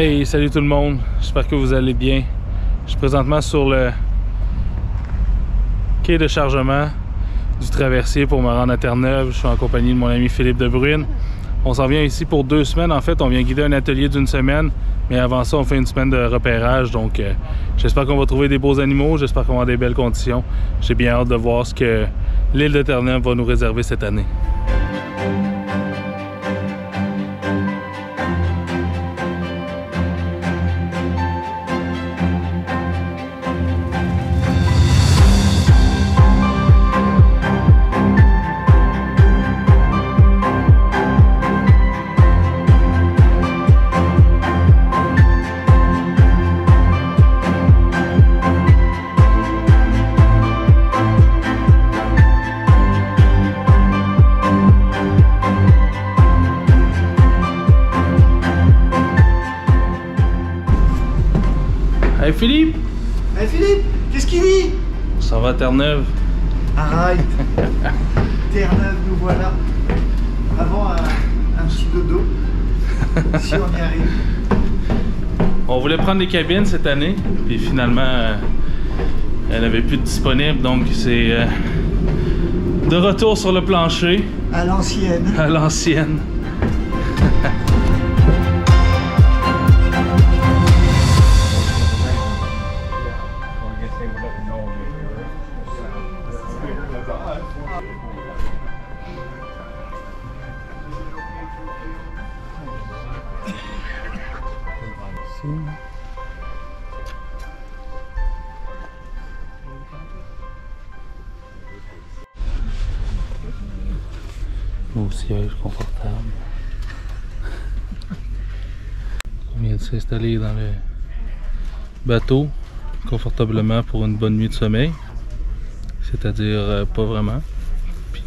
Hey, salut tout le monde, j'espère que vous allez bien. Je suis présentement sur le quai de chargement du traversier pour me rendre à Terre-Neuve. Je suis en compagnie de mon ami Philippe Debruyne. On s'en vient ici pour 2 semaines. En fait, on vient guider un atelier d'1 semaine, mais avant ça, on fait une semaine de repérage. Donc, j'espère qu'on va trouver des beaux animaux, j'espère qu'on va avoir des belles conditions. J'ai bien hâte de voir ce que l'île de Terre-Neuve va nous réserver cette année. Hey Philippe! Hey Philippe, qu'est-ce qu'il dit? On s'en va à Terre-Neuve. Arrête! Terre-Neuve, nous voilà. Avant un petit dodo, si on y arrive. On voulait prendre des cabines cette année, puis finalement, elle n'avait plus de disponible, donc c'est de retour sur le plancher. À l'ancienne. À l'ancienne. Au siège confortable. On vient de s'installer dans le bateau confortablement pour une bonne nuit de sommeil. C'est-à-dire pas vraiment. Puis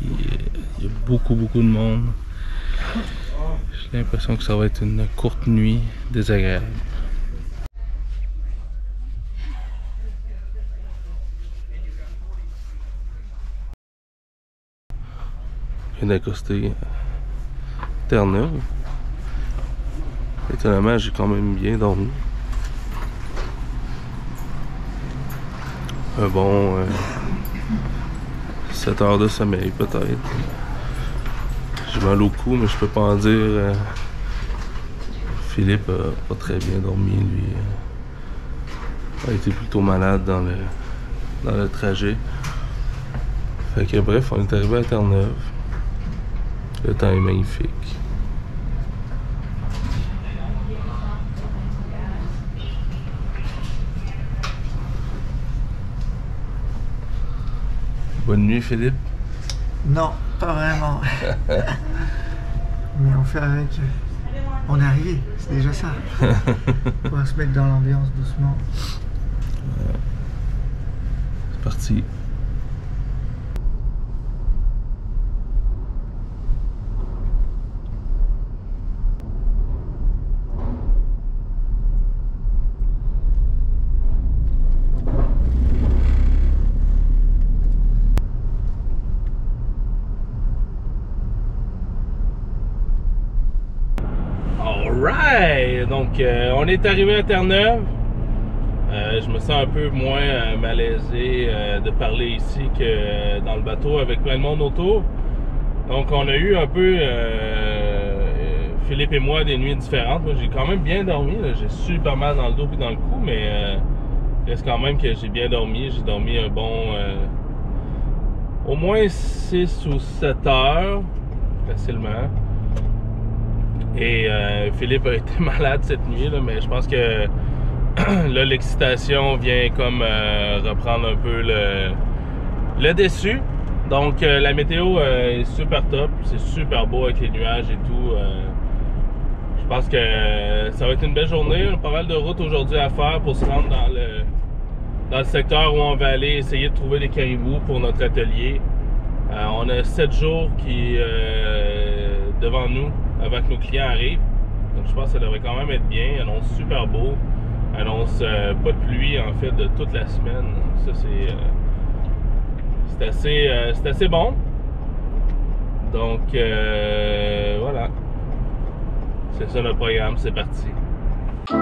il y a beaucoup de monde. J'ai l'impression que ça va être une courte nuit désagréable. Je viens d'accoster Terre-Neuve. Étonnamment, j'ai quand même bien dormi. Un bon 7 heures de sommeil peut-être. J'ai mal au cou, mais je peux pas en dire. Philippe a pas très bien dormi, lui. A été plutôt malade dans le trajet. Fait que bref, on est arrivé à Terre-Neuve. Le temps est magnifique. Bonne nuit, Philippe. Non, pas vraiment. Mais on fait avec. On est arrivé, c'est déjà ça. On va se mettre dans l'ambiance doucement. C'est parti. Alright! Donc, on est arrivé à Terre-Neuve. Je me sens un peu moins malaisé de parler ici que dans le bateau avec plein de monde autour. Donc, on a eu un peu, Philippe et moi, des nuits différentes. Moi, j'ai quand même bien dormi. J'ai super mal dans le dos et dans le cou, mais reste quand même que j'ai bien dormi. J'ai dormi un bon, au moins 6 ou 7 heures, facilement. Et Philippe a été malade cette nuit, là, mais je pense que là, l'excitation vient comme reprendre un peu le dessus. Donc la météo est super top, c'est super beau avec les nuages et tout. Je pense que ça va être une belle journée. On a pas mal de routes aujourd'hui à faire pour se rendre dans le secteur où on va aller essayer de trouver des caribous pour notre atelier. On a 7 jours qui devant nous avant que nos clients arrivent. Donc je pense que ça devrait quand même être bien. Annonce super beau. Annonce pas de pluie en fait de toute la semaine. Ça c'est assez bon. Donc voilà. C'est ça notre programme, c'est parti. On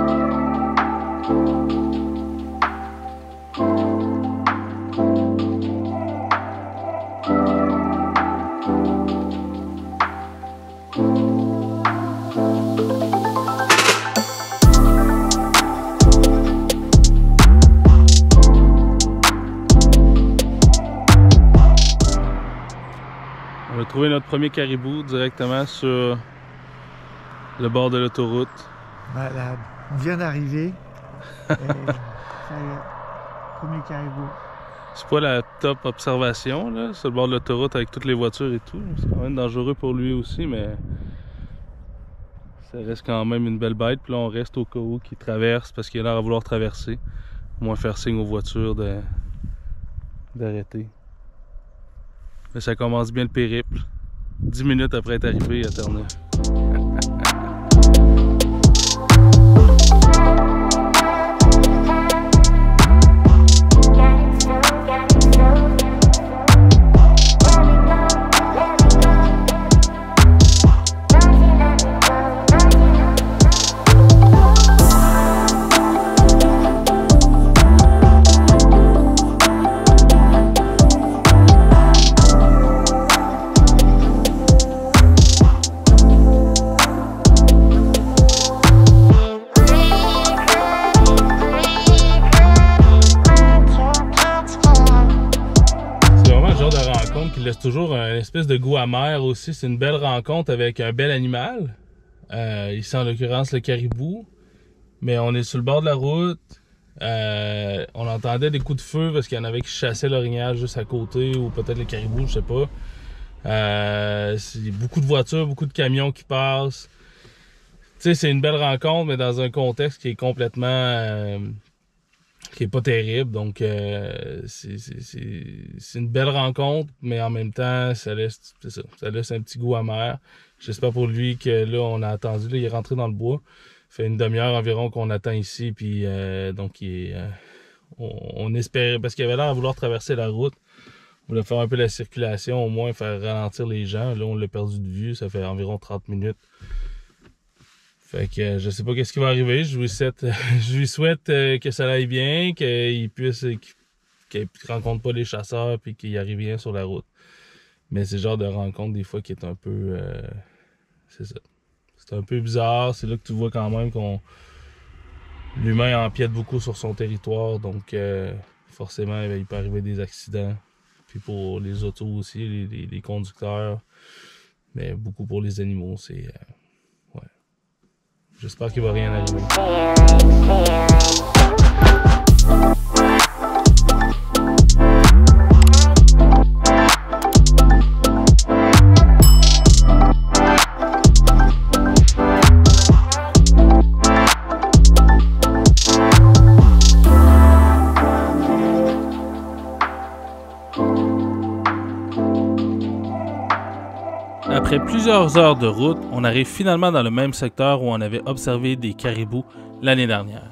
a trouvé notre premier caribou directement sur le bord de l'autoroute. Malade. On vient d'arriver. Ça y est, premier caribou. C'est pas la top observation là, sur le bord de l'autoroute avec toutes les voitures et tout. C'est quand même dangereux pour lui aussi, mais ça reste quand même une belle bête. Puis là, on reste au cas où qu'il traverse parce qu'il a l'air à vouloir traverser. Au moins faire signe aux voitures d'arrêter. Mais ça commence bien le périple. 10 minutes après être arrivé à Terre-Neuve. Qui laisse toujours un espèce de goût amer aussi. C'est une belle rencontre avec un bel animal. Ici en l'occurrence le caribou. Mais on est sur le bord de la route. On entendait des coups de feu parce qu'il y en avait qui chassaient l'orignal juste à côté, ou peut-être le caribou, je sais pas. C'est beaucoup de voitures, beaucoup de camions qui passent. Tu sais, c'est une belle rencontre, mais dans un contexte qui est complètement... qui est pas terrible, donc c'est une belle rencontre, mais en même temps ça laisse un petit goût amer. J'espère pour lui que là on a attendu, là, il est rentré dans le bois, ça fait une demi-heure environ qu'on attend ici, puis donc on espérait, parce qu'il avait l'air à vouloir traverser la route, on voulait faire un peu la circulation, au moins faire ralentir les gens. Là on l'a perdu de vue, ça fait environ 30 minutes. Fait que je sais pas qu'est-ce qui va arriver. Je lui souhaite que ça aille bien, qu'il rencontre pas les chasseurs puis qu'il arrive bien sur la route. Mais c'est le genre de rencontre des fois qui est un peu... c'est ça. C'est un peu bizarre. C'est là que tu vois quand même qu'on... L'humain empiète beaucoup sur son territoire. Donc forcément, il peut arriver des accidents. Puis pour les autos aussi, les conducteurs. Mais beaucoup pour les animaux, c'est... J'espère qu'il va rien arriver. Après plusieurs heures de route, on arrive finalement dans le même secteur où on avait observé des caribous l'année dernière.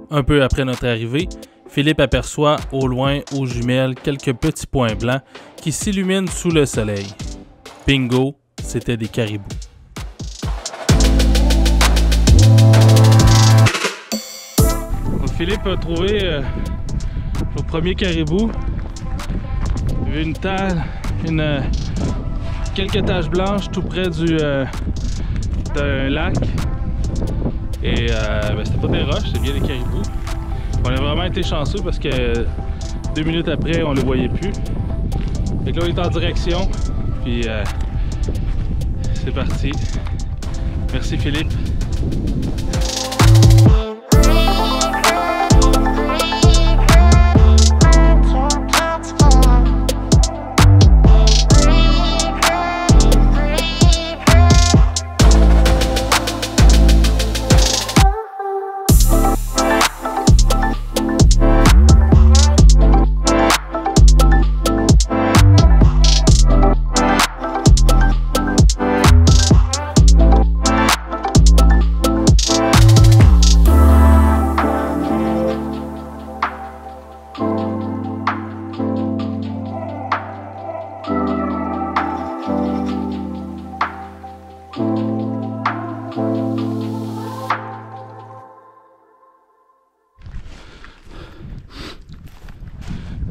Un peu après notre arrivée, Philippe aperçoit au loin, aux jumelles, quelques petits points blancs qui s'illuminent sous le soleil. Bingo, c'était des caribous. Donc Philippe a trouvé le premier caribou. Il y avait une talle, quelques taches blanches tout près d'un lac. Et c'était pas des roches, c'était bien des caribous. On a vraiment été chanceux parce que 2 minutes après, on les voyait plus. Fait que là, on est en direction. Puis c'est parti. Merci Philippe.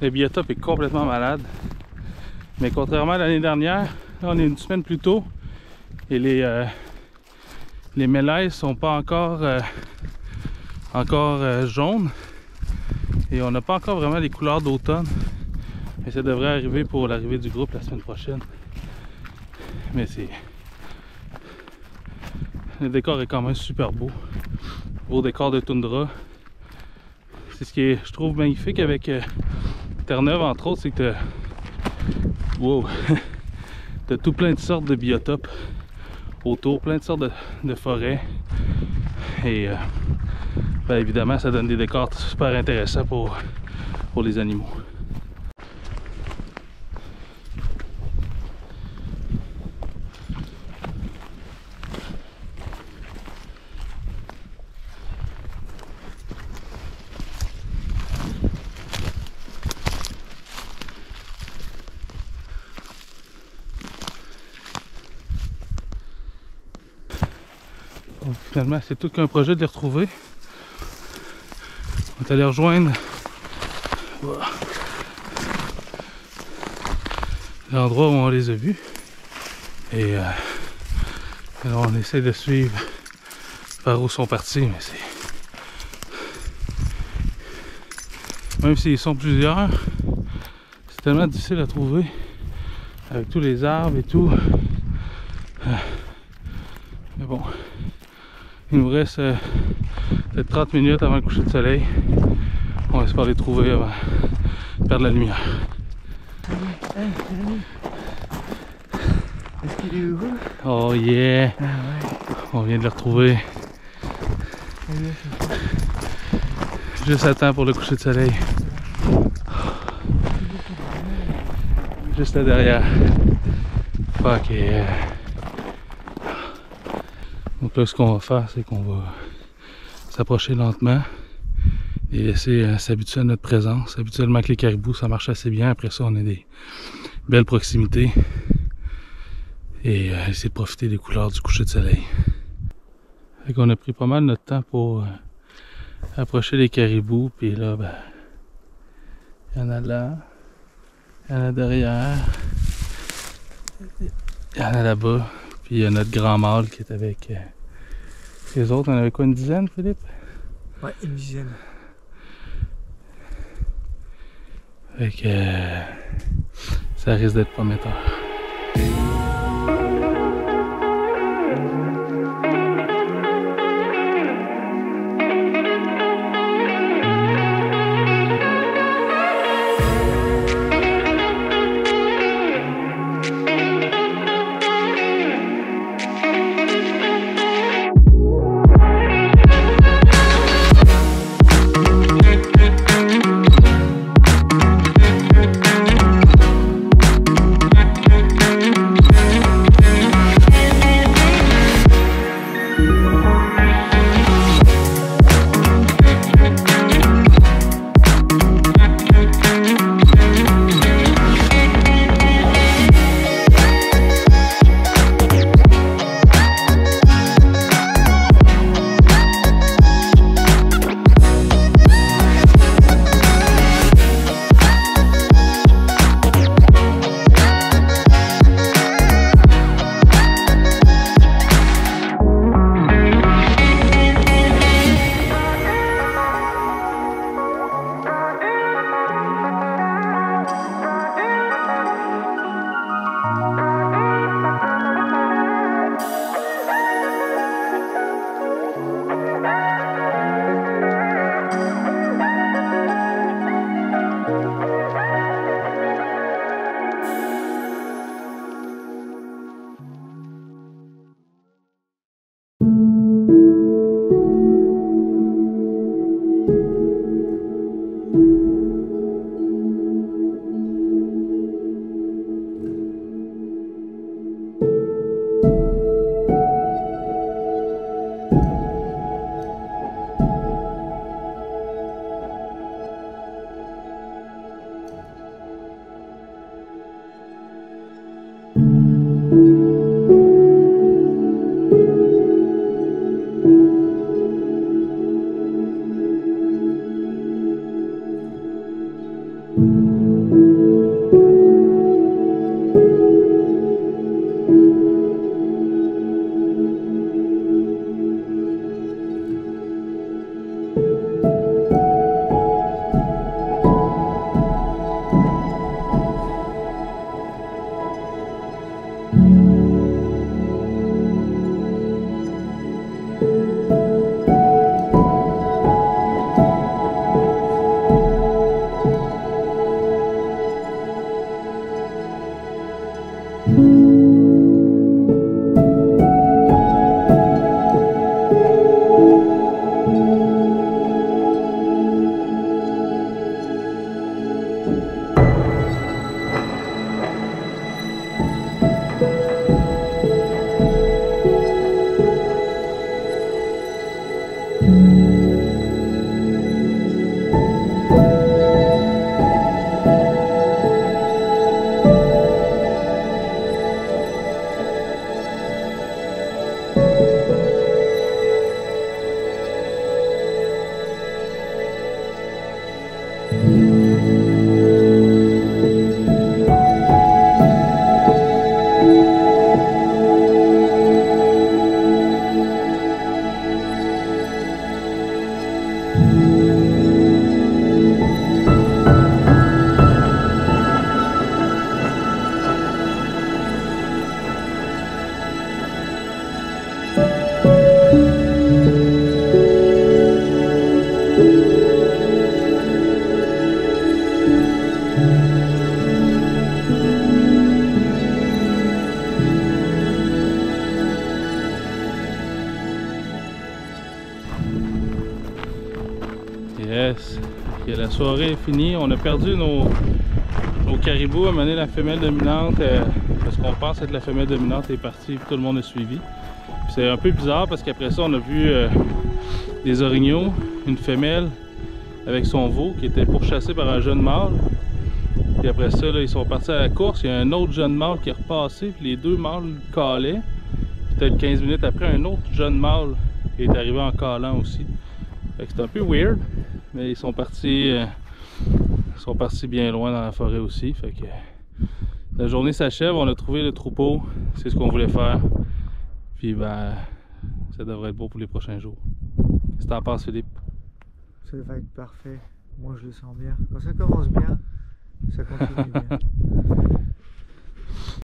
Le biotope est complètement malade. Mais contrairement à l'année dernière, là on est une semaine plus tôt et les mélèzes sont pas encore jaunes et on n'a pas encore vraiment les couleurs d'automne. Mais ça devrait arriver pour l'arrivée du groupe la semaine prochaine. Mais le décor est quand même super beau. Beau décor de toundra. C'est ce qui est, je trouve, magnifique avec Terre-Neuve, entre autres, c'est que t'as tout plein de sortes de biotopes autour, plein de sortes de forêts. Et ben évidemment, ça donne des décors super intéressants pour les animaux. Donc, finalement, c'est tout qu'un projet de les retrouver. On est allé rejoindre l'endroit où on les a vus. Et alors on essaie de suivre par où sont partis, mais c'est... Même s'ils sont plusieurs, c'est tellement difficile à trouver avec tous les arbres et tout. Mais bon, il nous reste peut-être 30 minutes avant le coucher de soleil. On espère les trouver avant de perdre la lumière. Est-ce qu'il est heureux? Oh yeah! Ah ouais. On vient de les retrouver. Juste à temps pour le coucher de soleil. Juste là derrière. Fuck yeah. Donc là, ce qu'on va faire, c'est qu'on va s'approcher lentement et laisser s'habituer à notre présence. Habituellement avec les caribous, ça marche assez bien. Après ça, on a des belles proximités et essayer de profiter des couleurs du coucher de soleil. Fait qu'on a pris pas mal notre temps pour approcher les caribous. Puis là, ben, il y en a là, il y en a derrière, il y en a là-bas. Puis il y a notre grand mâle qui est avec les autres. On avait quoi, une dizaine, Philippe? Ouais, une dizaine. Fait que ça risque d'être prometteur. Yes, okay, la soirée est finie. On a perdu nos caribous. À un moment donné, la femelle dominante, parce qu'on pense être la femelle dominante, est partie, tout le monde a suivi. C'est un peu bizarre parce qu'après ça, on a vu des orignaux, une femelle avec son veau qui était pourchassé par un jeune mâle. Puis après ça, là, ils sont partis à la course. Il y a un autre jeune mâle qui est repassé, puis les deux mâles calaient. Peut-être 15 minutes après, un autre jeune mâle est arrivé en calant aussi. Fait que c'est un peu weird, mais ils sont partis bien loin dans la forêt aussi. Fait que la journée s'achève, on a trouvé le troupeau, c'est ce qu'on voulait faire. Puis ben, ça devrait être beau pour les prochains jours. Qu'est-ce que t'en penses, Philippe? Ça va être parfait. Moi, je le sens bien. Quand ça commence bien, ça continue bien.